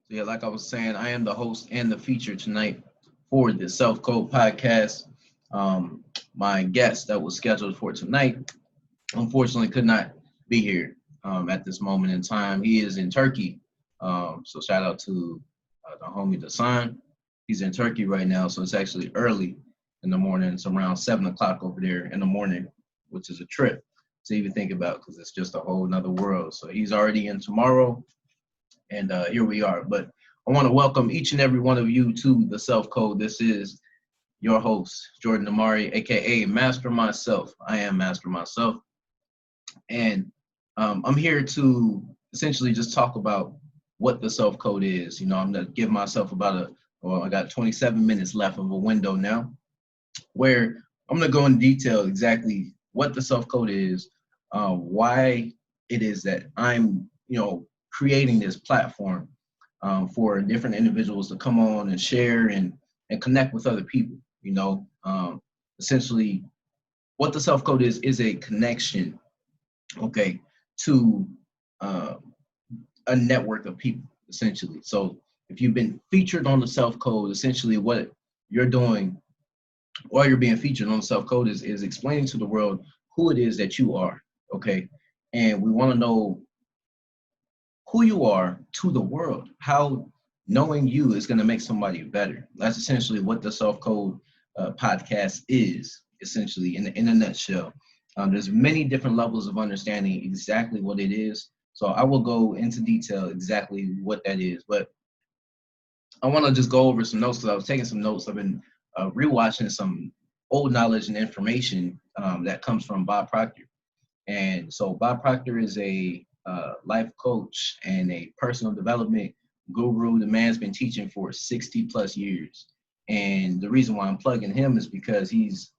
So yeah, like I was saying, I am the host and the feature tonight for the Cellf Code Podcast. Um, my guest that was scheduled for tonight, unfortunately, could not be here at this moment in time. He is in Turkey. So shout out to the homie Dasan. He's in Turkey right now, so it's actually early in the morning. It's around 7 o'clock over there in the morning, which is a trip to even think about because it's just a whole nother world. So he's already in tomorrow and here we are. But I want to welcome each and every one of you to the Cellf Code. This is your host, Jordan Amari, aka Master Mycellf. I am Master Mycellf, and I'm here to essentially just talk about what the Cellf Code is. I'm gonna give myself I got 27 minutes left of a window now, where I'm gonna go in detail exactly what the Cellf Code is, why it is that I'm, creating this platform for different individuals to come on and share and connect with other people. Essentially, what the Cellf Code is a connection, okay, to uh, a network of people, essentially. So if you've been featured on the Cellf Code, essentially what you're doing while you're being featured on the Cellf Code is explaining to the world who it is that you are, okay? And we want to know who you are to the world, how knowing you is going to make somebody better. That's essentially what the Cellf Code podcast is, essentially, in a nutshell. There's many different levels of understanding exactly what it is. So I will go into detail exactly what that is. But I want to just go over some notes because I was taking some notes. I've been rewatching some old knowledge and information that comes from Bob Proctor. And so Bob Proctor is a life coach and a personal development guru. The man's been teaching for 60 plus years. And the reason why I'm plugging him is because he's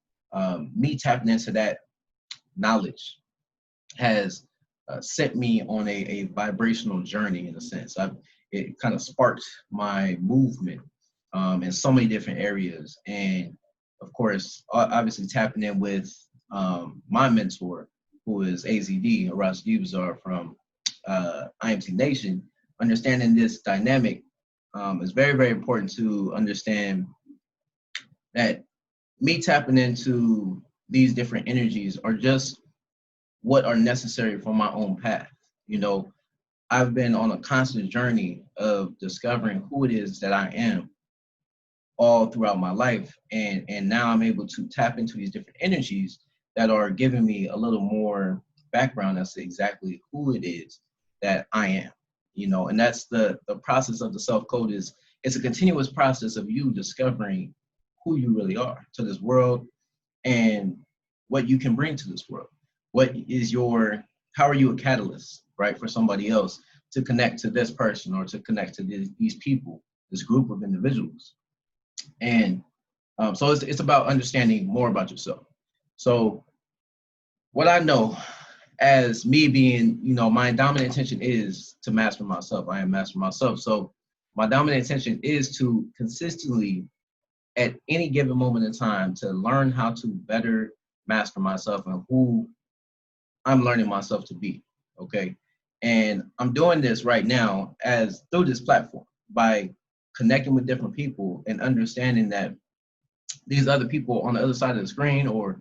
me tapping into that knowledge has sent me on a vibrational journey in a sense. It kind of sparked my movement in so many different areas. And of course, obviously tapping in with my mentor, who is AZD, Arash Dibazar from IMT Nation. Understanding this dynamic is very, very important to understand that me tapping into these different energies are just what are necessary for my own path. I've been on a constant journey of discovering who it is that I am all throughout my life. And now I'm able to tap into these different energies that are giving me a little more background as to exactly who it is that I am. And that's the process of the Cellf Code it's a continuous process of you discovering who you really are to this world and what you can bring to this world. How are you a catalyst, right, for somebody else to connect to this person or to connect to these people, this group of individuals. And so it's about understanding more about yourself. So what I know as me being, my dominant intention is to master myself. I am master myself. So my dominant intention is to consistently, at any given moment in time, to learn how to better master myself and who I'm learning myself to be, okay? And I'm doing this right now through this platform by connecting with different people and understanding that these other people on the other side of the screen or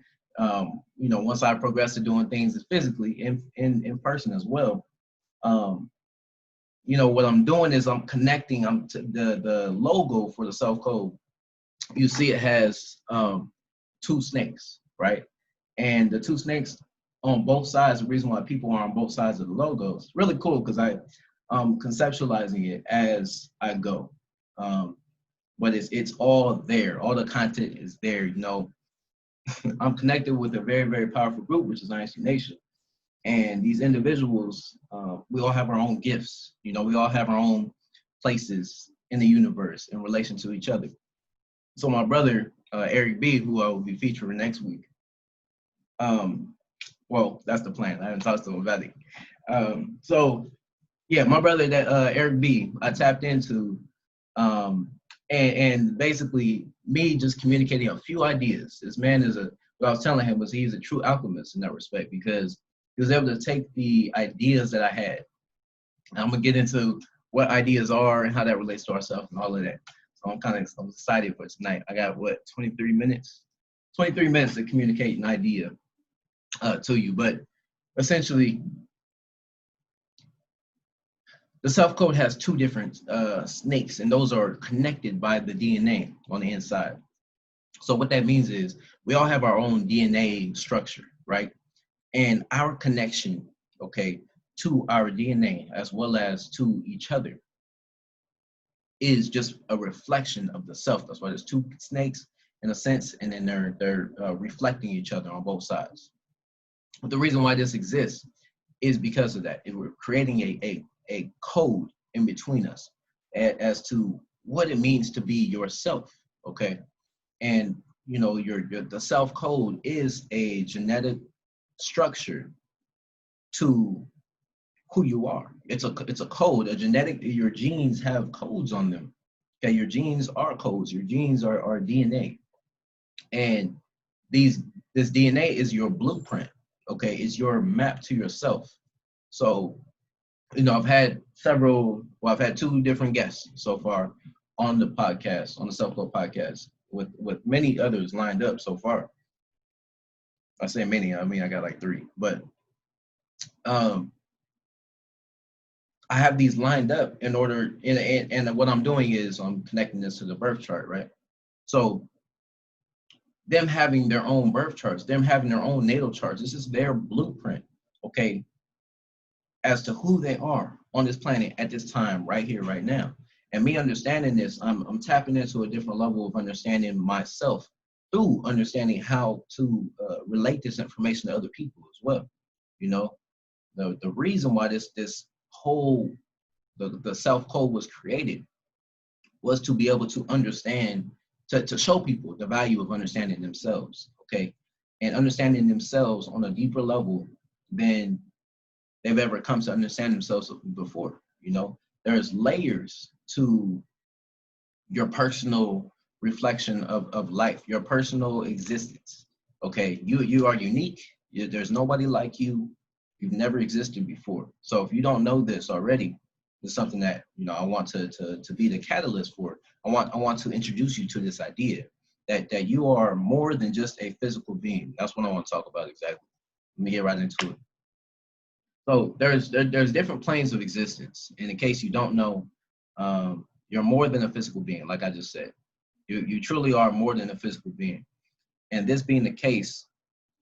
once I progress to doing things physically in person as well, what I'm doing is I'm connecting. I'm to the logo for the Cellf Code. You see, it has two snakes, right? And the two snakes on both sides. The reason why people are on both sides of the logo is really cool because I'm conceptualizing it as I go. But it's all there. All the content is there. I'm connected with a very, very powerful group, which is IMT Nation. And these individuals, we all have our own gifts. We all have our own places in the universe in relation to each other. So my brother, Eric B., who I will be featuring next week, well, that's the plan. I haven't talked to him about it. So, yeah, my brother, that Eric B., I tapped into, and basically me just communicating a few ideas. This man what I was telling him was he's a true alchemist in that respect because he was able to take the ideas that I had. And I'm going to get into what ideas are and how that relates to ourselves and all of that. So I'm excited for tonight. I got 23 minutes? 23 minutes to communicate an idea to you. But essentially, the Cellf Code has two different snakes, and those are connected by the DNA on the inside. So what that means is we all have our own DNA structure, right? And our connection, okay, to our DNA as well as to each other is just a reflection of the self. That's why there's two snakes in a sense, and then they're reflecting each other on both sides. But the reason why this exists is because of that. We're creating a code in between us as to what it means to be yourself, okay? And you know, the Cellf Code is a genetic structure to who you are. It's a code, a genetic. Your genes have codes on them. Okay, your genes are codes. Your genes are DNA, and this DNA is your blueprint. Okay, it's your map to yourself. So, you know, I've had two different guests so far on the podcast, on the Cellf Code Podcast, with many others lined up so far. I say many, I mean I got like 3, but I have these lined up in order, and what I'm doing is I'm connecting this to the birth chart, right? So them having their own birth charts, them having their own natal charts, this is their blueprint, okay, as to who they are on this planet at this time, right here, right now. And me understanding this, I'm tapping into a different level of understanding myself through understanding how to relate this information to other people as well. You know, the reason why this whole the Cellf Code was created was to be able to understand, to show people the value of understanding themselves, okay, and understanding themselves on a deeper level than they've ever come to understand themselves before. You know, there's layers to your personal reflection of life, your personal existence. Okay, you are unique. There's nobody like you. You've never existed before. So if you don't know this already, it's something that, you know, I want to be the catalyst for. I want to introduce you to this idea that you are more than just a physical being. That's what I want to talk about exactly. Let me get right into it. So there's different planes of existence. And in case you don't know, you're more than a physical being, like I just said. You truly are more than a physical being. And this being the case,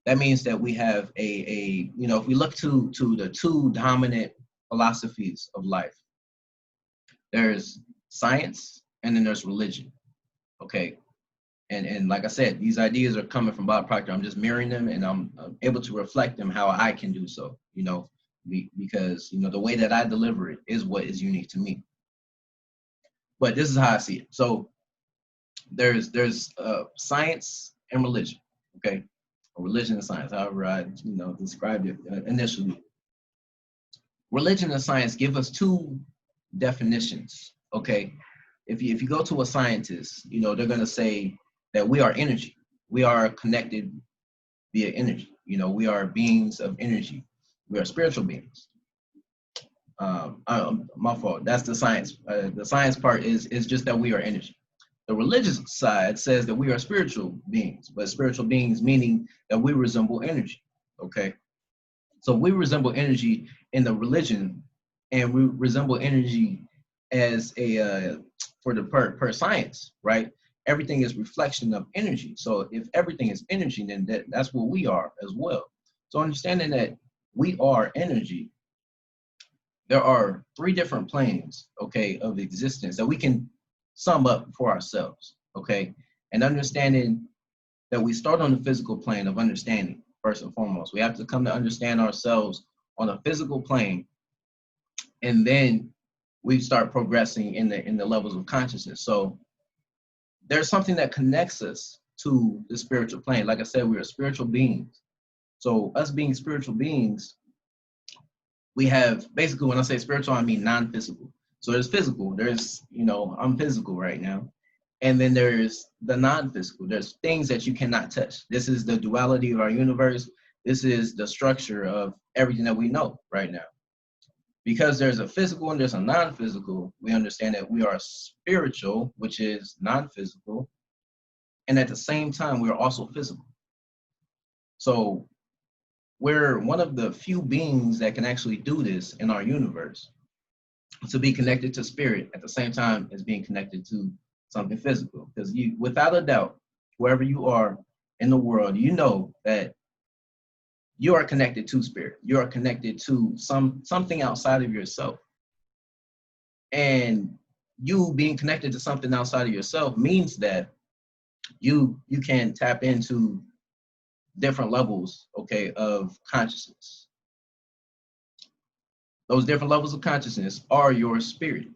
that means that we have you know, if we look to the two dominant philosophies of life, there's science and then there's religion, okay? And like I said, these ideas are coming from Bob Proctor. I'm just mirroring them, and I'm able to reflect them how I can do so, you know, because, you know, the way that I deliver it is what is unique to me. But this is how I see it. So there's science and religion, okay? Or religion and science, however I, you know, described it initially. Religion and science give us two definitions, okay? If you go to a scientist, you know, they're going to say that we are energy. We are connected via energy. You know, we are beings of energy. We are spiritual beings. My fault. That's the science. The science part is just that we are energy. The religious side says that we are spiritual beings, but spiritual beings meaning that we resemble energy, okay? So we resemble energy in the religion, and we resemble energy as a, for the per science, right? Everything is reflection of energy. So if everything is energy, then that's what we are as well. So understanding that we are energy, there are 3 different planes, okay, of existence that we can sum up for ourselves, okay? And understanding that we start on the physical plane of understanding, first and foremost. We have to come to understand ourselves on a physical plane, and then we start progressing in the levels of consciousness. So there's something that connects us to the spiritual plane. Like I said, we are spiritual beings. So us being spiritual beings, we have, basically when I say spiritual, I mean non-physical. So there's physical, there's, you know, I'm physical right now. And then there's the non-physical. There's things that you cannot touch. This is the duality of our universe. This is the structure of everything that we know right now. because there's a physical and there's a non-physical, we understand that we are spiritual, which is non-physical, and at the same time, we're also physical. So we're one of the few beings that can actually do this in our universe, to be connected to spirit at the same time as being connected to something physical. Because you, without a doubt, wherever you are in the world, you know that you are connected to spirit. You are connected to something outside of yourself. And you being connected to something outside of yourself means that you can tap into different levels, okay, of consciousness. Those different levels of consciousness are your spirit.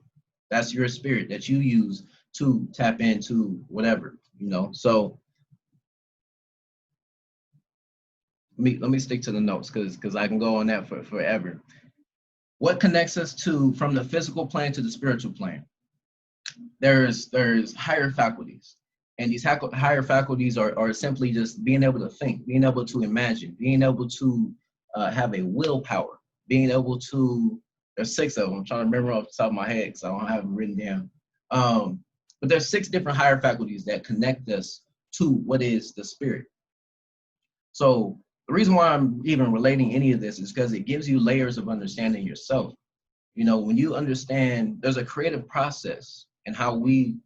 That's your spirit that you use to tap into whatever, you know. So let me stick to the notes because I can go on that for forever. What connects us to from the physical plane to the spiritual plane? There's higher faculties. And these higher faculties are simply just being able to think, being able to imagine, being able to have a willpower, being able to, there's 6 of them. I'm trying to remember off the top of my head because I don't have them written down. But there's 6 different higher faculties that connect us to what is the spirit. So the reason why I'm even relating any of this is because it gives you layers of understanding yourself. You know, when you understand, there's a creative process in how we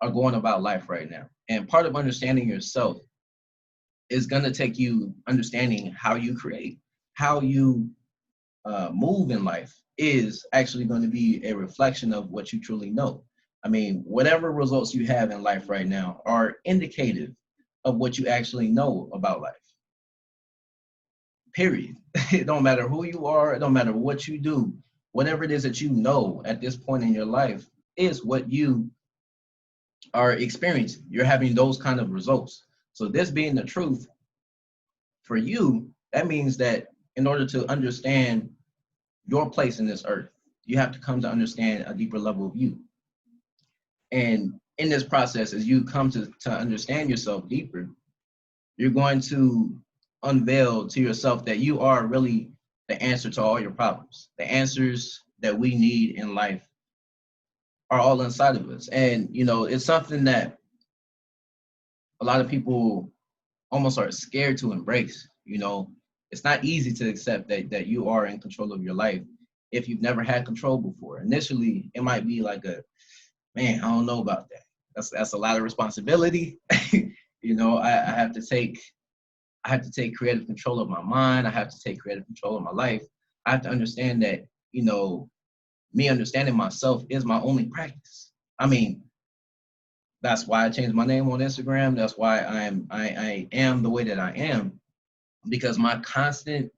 are going about life right now. And part of understanding yourself is going to take you understanding how you create, how you move in life is actually going to be a reflection of what you truly know. I mean, whatever results you have in life right now are indicative of what you actually know about life. Period. It don't matter who you are. It don't matter what you do. Whatever it is that you know at this point in your life is what you are experiencing. You're having those kind of results. So this being the truth for you, that means that in order to understand your place in this earth, you have to come to understand a deeper level of you. And in this process, as you come to understand yourself deeper, you're going to unveil to yourself that you are really the answer to all your problems. The answers that we need in life are all inside of us. And, you know, it's something that a lot of people almost are scared to embrace. You know, it's not easy to accept that you are in control of your life if you've never had control before. Initially, it might be like man, I don't know about that. That's a lot of responsibility. You know, I have to take creative control of my mind. I have to take creative control of my life. I have to understand that, you know, me understanding myself is my only practice. I mean, that's why I changed my name on Instagram. That's why I am the way that I am, because my constant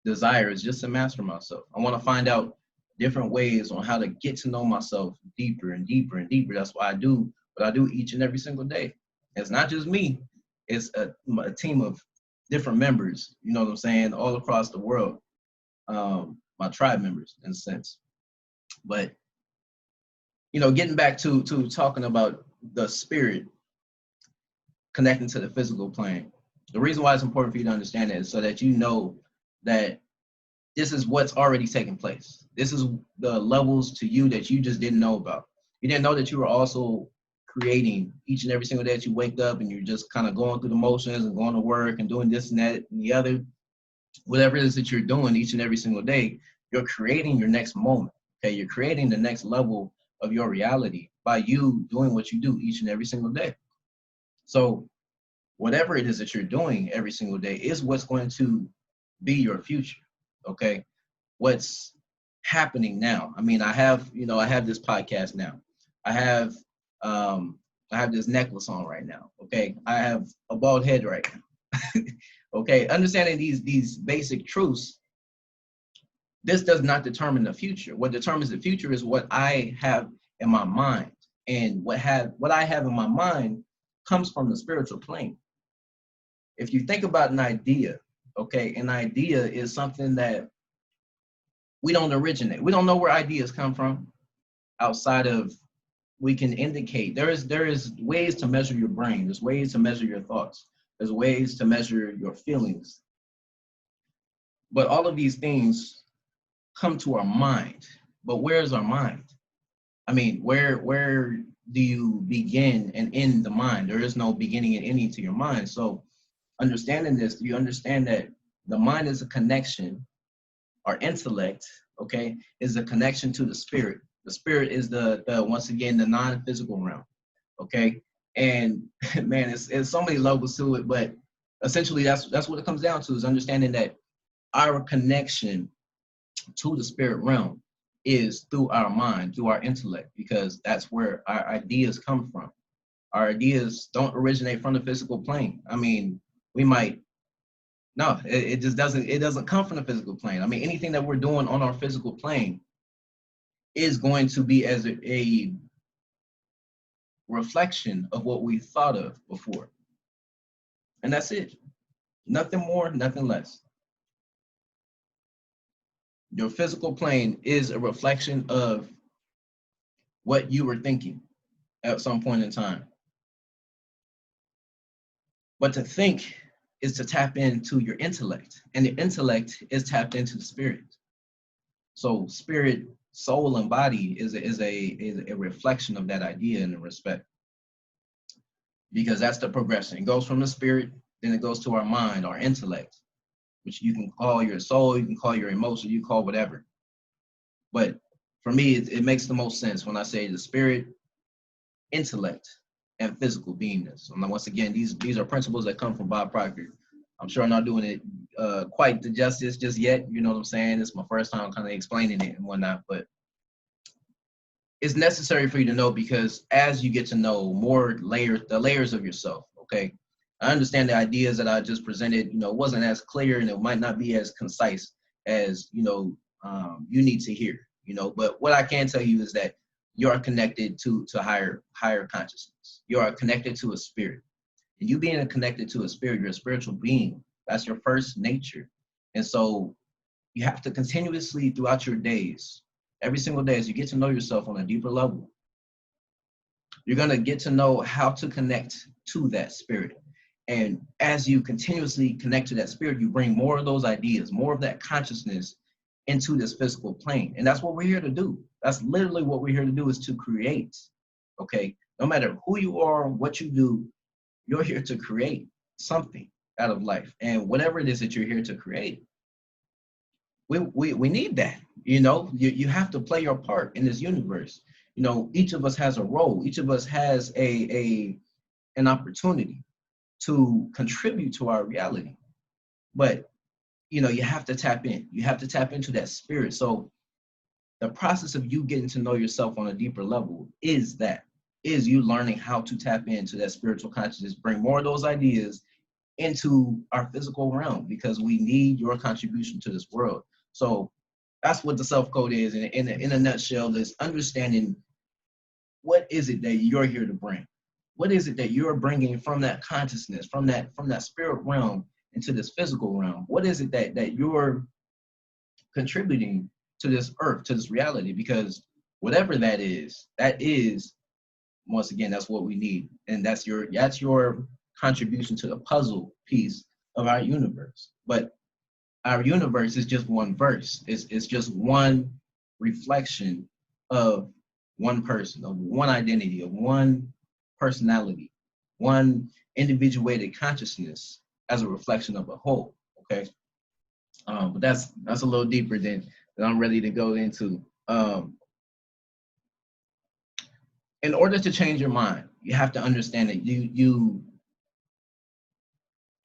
desire is just to master myself. I want to find out different ways on how to get to know myself deeper and deeper and deeper. That's why I do what I do each and every single day. It's not just me. It's a team of different members, you know what I'm saying, all across the world. My tribe members, in a sense. But, you know, getting back to talking about the spirit connecting to the physical plane, the reason why it's important for you to understand that is so that you know that this is what's already taking place. This is the levels to you that you just didn't know about. You didn't know that you were also creating each and every single day that you wake up and you're just kind of going through the motions and going to work and doing this and that and the other. Whatever it is that you're doing each and every single day, you're creating your next moment. Okay, you're creating the next level of your reality by you doing what you do each and every single day. So whatever it is that you're doing every single day is what's going to be your future. Okay, what's happening now? I mean, I have this podcast now. I have this necklace on right now. Okay, I have a bald head right now. Okay, understanding these basic truths, this does not determine the future. What determines the future is what I have in my mind, and what I have in my mind comes from the spiritual plane. If you think about an idea, okay, an idea is something that we don't originate. We don't know where ideas come from outside of, we can indicate there is ways to measure your brain. There's ways to measure your thoughts. There's ways to measure your feelings. But all of these things come to our mind. But where's our mind? I mean, where do you begin and end the mind? There is no beginning and ending to your mind. So understanding this, you understand that the mind is a connection. Our intellect, okay, is a connection to the spirit. The spirit is the once again, the non-physical realm, okay? And man, it's so many levels to it, but essentially that's what it comes down to, is understanding that our connection to the spirit realm is through our mind, through our intellect, because that's where our ideas come from. Our ideas don't originate from the physical plane. I mean, we might, no, it just doesn't come from the physical plane. I mean, anything that we're doing on our physical plane is going to be as a reflection of what we thought of before. And that's it. Nothing more, nothing less. Your physical plane is a reflection of what you were thinking at some point in time. But to think is to tap into your intellect, and the intellect is tapped into the spirit. So spirit, soul, and body is a reflection of that idea in the respect, because that's the progression. It goes from the spirit, then it goes to our mind, our intellect, which you can call your soul, you can call your emotion, you call whatever. But for me, it makes the most sense when I say the spirit, intellect, and physical beingness. And once again, these are principles that come from Bob Proctor. I'm sure I'm not doing it quite the justice just yet. You know what I'm saying? It's my first time kind of explaining it and whatnot, but it's necessary for you to know, because as you get to know more the layers of yourself, okay? I understand the ideas that I just presented, wasn't as clear, and it might not be as concise as, you need to hear, but what I can tell you is that you are connected to higher consciousness. You are connected to a spirit. And you being connected to a spirit, you're a spiritual being. That's your first nature. And so you have to continuously throughout your days, every single day, as you get to know yourself on a deeper level, you're going to get to know how to connect to that spirit. And as you continuously connect to that spirit, you bring more of those ideas, more of that consciousness into this physical plane. And that's what we're here to do. That's literally what we're here to do, is to create, okay? No matter who you are, what you do, you're here to create something out of life. And whatever it is that you're here to create, we need that. You have to play your part in this universe. Each of us has a role. Each of us has an opportunity to contribute to our reality. But you have to tap in. You have to tap into that spirit. So the process of you getting to know yourself on a deeper level is you learning how to tap into that spiritual consciousness, bring more of those ideas into our physical realm, because we need your contribution to this world. So that's what the Cellf Code is in a nutshell, is understanding what is it that you're here to bring. What is it that you're bringing from that consciousness, from that spirit realm into this physical realm? What is it that you're contributing to this earth, to this reality? Because whatever that is, once again, that's what we need. And that's your contribution to the puzzle piece of our universe. But our universe is just one verse. It's just one reflection of one person, of one identity, of one personality, one individuated consciousness as a reflection of a whole, okay? But that's a little deeper than I'm ready to go into. In order to change your mind, you have to understand that you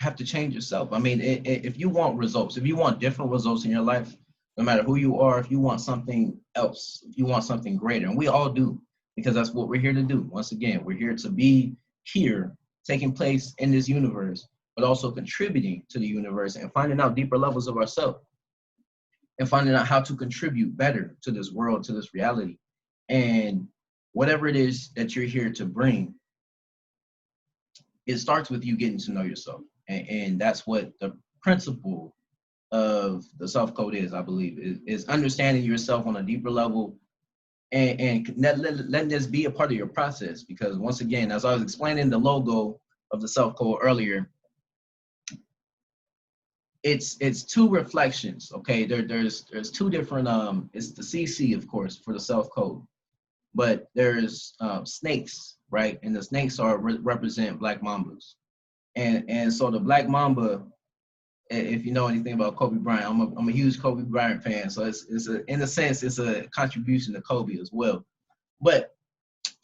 have to change yourself. I mean, if you want results, if you want different results in your life, no matter who you are, if you want something else, if you want something greater, and we all do, because that's what we're here to do. Once again, we're here to be here, taking place in this universe, but also contributing to the universe and finding out deeper levels of ourselves and finding out how to contribute better to this world, to this reality. And whatever it is that you're here to bring, it starts with you getting to know yourself. And that's what the principle of the Cellf Code is, I believe, is understanding yourself on a deeper level and letting this be a part of your process. Because once again, as I was explaining the logo of the Cellf Code earlier, it's two reflections. Okay, there's two different it's the CC, of course, for the Cellf Code, but there's snakes, right? And the snakes are represent black mambas, and so the black mamba, if you know anything about Kobe Bryant, I'm a huge Kobe Bryant fan, so it's a, in a sense it's a contribution to Kobe as well. But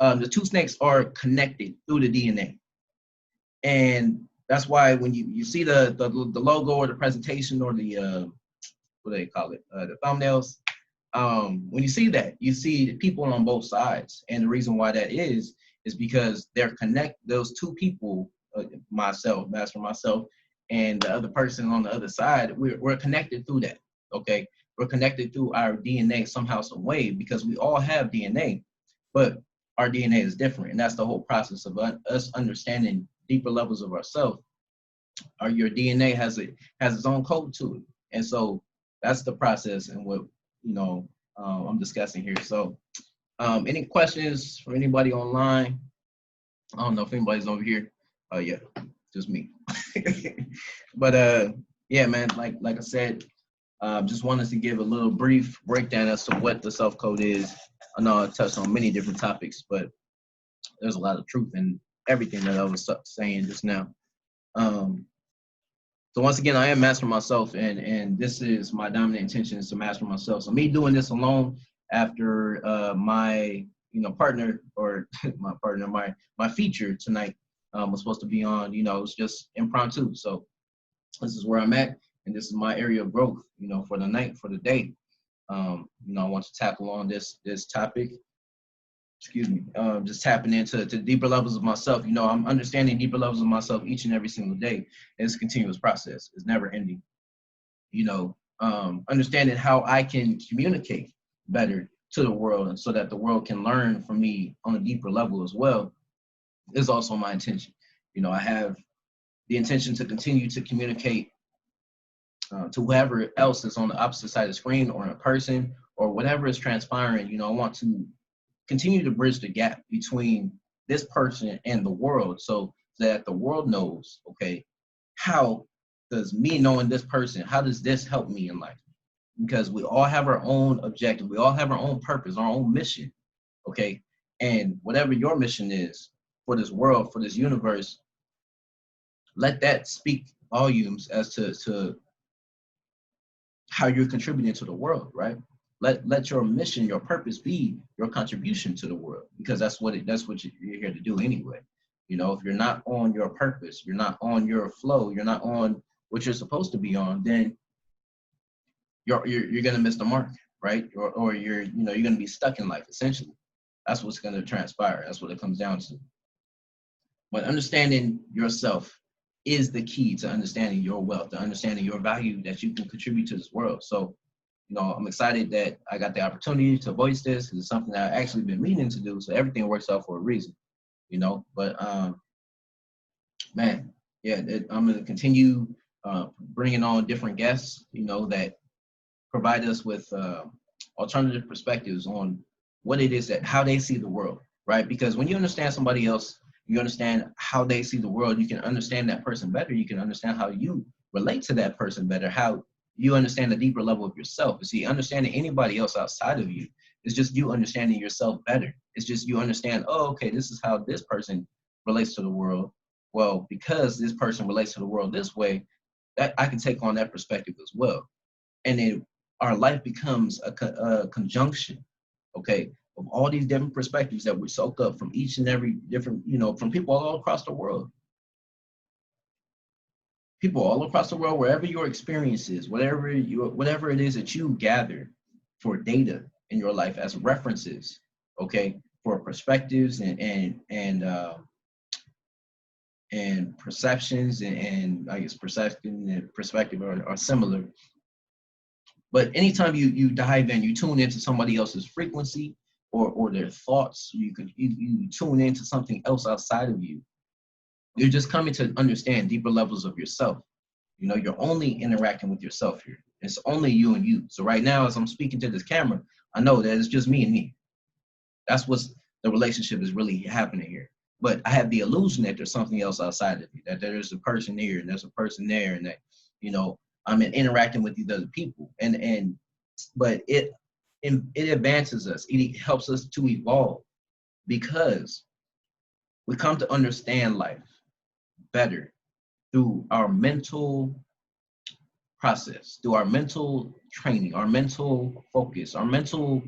the two snakes are connected through the DNA, and that's why when you see the logo or the presentation or the what do they call it, the thumbnails, when you see that, you see people on both sides, and the reason why that is because they're those two people, myself, Master myself, and the other person on the other side, we're connected through that. Okay, we're connected through our DNA somehow, some way, because we all have DNA, but our DNA is different, and that's the whole process of us understanding deeper levels of ourselves. Your DNA has its own code to it, and so that's the process and what I'm discussing here. So, any questions for anybody online? I don't know if anybody's over here. Yeah, just me. But yeah, man, like I said, just wanted to give a little brief breakdown as to what the Cellf Code is. I know I touched on many different topics, but there's a lot of truth in everything that I was saying just now. So once again, I am Master Mycellf, and this is my dominant intention, is to master myself. So me doing this alone after my partner, or my feature tonight was supposed to be on, it's just impromptu. So this is where I'm at, and this is my area of growth, for the night, for the day. I want to tackle on this topic. Excuse me. Just tapping into deeper levels of myself. I'm understanding deeper levels of myself each and every single day. It's a continuous process. It's never ending. Understanding how I can communicate better to the world, and so that the world can learn from me on a deeper level as well, is also my intention. I have the intention to continue to communicate to whoever else is on the opposite side of the screen, or in person, or whatever is transpiring. I want to continue to bridge the gap between this person and the world, so that the world knows, okay, how does me knowing this person, how does this help me in life? Because we all have our own objective, we all have our own purpose, our own mission, okay? And whatever your mission is for this world, for this universe, let that speak volumes as to how you're contributing to the world, right? Let your mission, your purpose be your contribution to the world, because that's what you're here to do anyway. If you're not on your purpose, you're not on your flow, you're not on what you're supposed to be on, then you're gonna miss the mark, right? Or you're gonna be stuck in life, essentially. That's what's gonna transpire. That's what it comes down to. But understanding yourself is the key to understanding your wealth, to understanding your value that you can contribute to this world. So, I'm excited that I got the opportunity to voice this. It's something that I've actually been meaning to do. So everything works out for a reason, But man, yeah, I'm going to continue bringing on different guests, that provide us with alternative perspectives on what it is how they see the world, right? Because when you understand somebody else, you understand how they see the world, you can understand that person better. You can understand how you relate to that person better, how you understand the deeper level of yourself. You see, understanding anybody else outside of you is just you understanding yourself better. It's just you understand, oh, okay, this is how this person relates to the world. Well, because this person relates to the world this way, that I can take on that perspective as well. And then our life becomes a conjunction, okay, of all these different perspectives that we soak up from each and every different, from people all across the world. People all across the world, wherever your experience is, whatever it is that you gather for data in your life as references, okay, for perspectives and perceptions and I guess perception and perspective are similar. But anytime you dive in, you tune into somebody else's frequency or their thoughts, you tune into something else outside of you. You're just coming to understand deeper levels of yourself. You're only interacting with yourself here. It's only you and you. So right now, as I'm speaking to this camera, I know that it's just me and me. That's what's the relationship is really happening here. But I have the illusion that there's something else outside of me, that there's a person here and there's a person there, and that, and interacting with these other people. But it advances us. It helps us to evolve because we come to understand life better through our mental process, through our mental training, our mental focus, our mental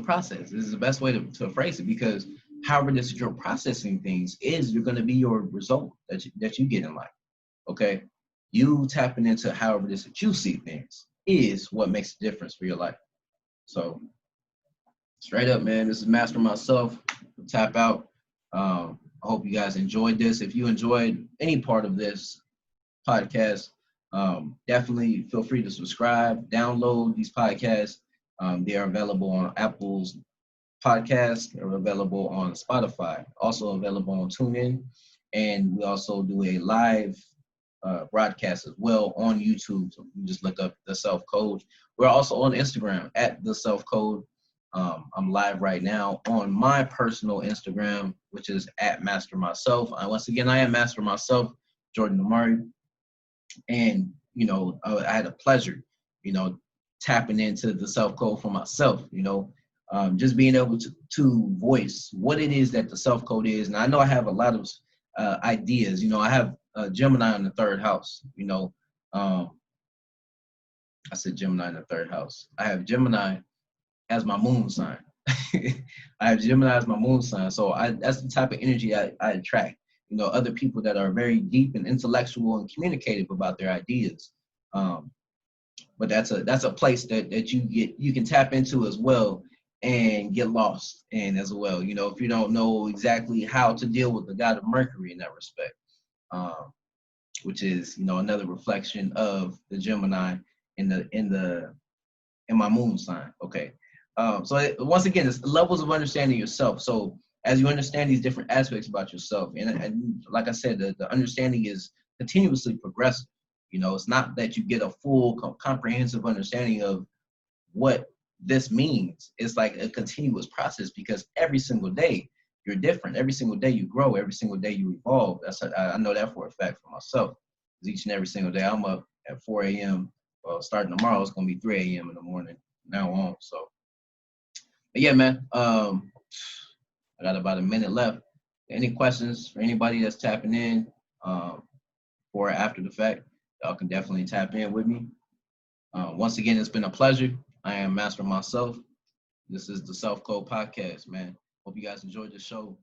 process. This is the best way to phrase it, because however this is you're processing things is you're going to be your result that you get in life. Okay, you tapping into however this that you see things is what makes a difference for your life. So straight up, man, this is Master Mycellf. Tap out. I hope you guys enjoyed this. If you enjoyed any part of this podcast, definitely feel free to subscribe, download these podcasts. They are available on Apple's podcast. They're available on Spotify, also available on TuneIn. And we also do a live broadcast as well on YouTube. So you just look up the Cellf Code. We're also on Instagram at the Cellf Code. I'm live right now on my personal Instagram, which is at Master Mycellf. Once again, I am Master Mycellf, Jordan Amari. And, I had a pleasure, tapping into the Cellf Code for myself, just being able to voice what it is that the Cellf Code is. And I know I have a lot of ideas. I have Gemini in the third house, I said Gemini in the third house. I have Gemini as my moon sign. I have Gemini as my moon sign. So that's the type of energy I attract. Other people that are very deep and intellectual and communicative about their ideas. But that's a place that you can tap into as well and get lost in as well. If you don't know exactly how to deal with the god of Mercury in that respect, which is another reflection of the Gemini in my moon sign. Okay. So once again, it's levels of understanding yourself. So as you understand these different aspects about yourself, and like I said, the understanding is continuously progressive. It's not that you get a full comprehensive understanding of what this means. It's like a continuous process, because every single day you're different. Every single day you grow. Every single day you evolve. I know that for a fact for myself. Because each and every single day I'm up at 4 a.m. Well, starting tomorrow, it's going to be 3 a.m. in the morning now on. So, but yeah, man, I got about a minute left. Any questions for anybody that's tapping in or after the fact, y'all can definitely tap in with me. Once again, it's been a pleasure. I am Master Mycellf. This is the Cellf Code Podcast, man. Hope you guys enjoyed the show.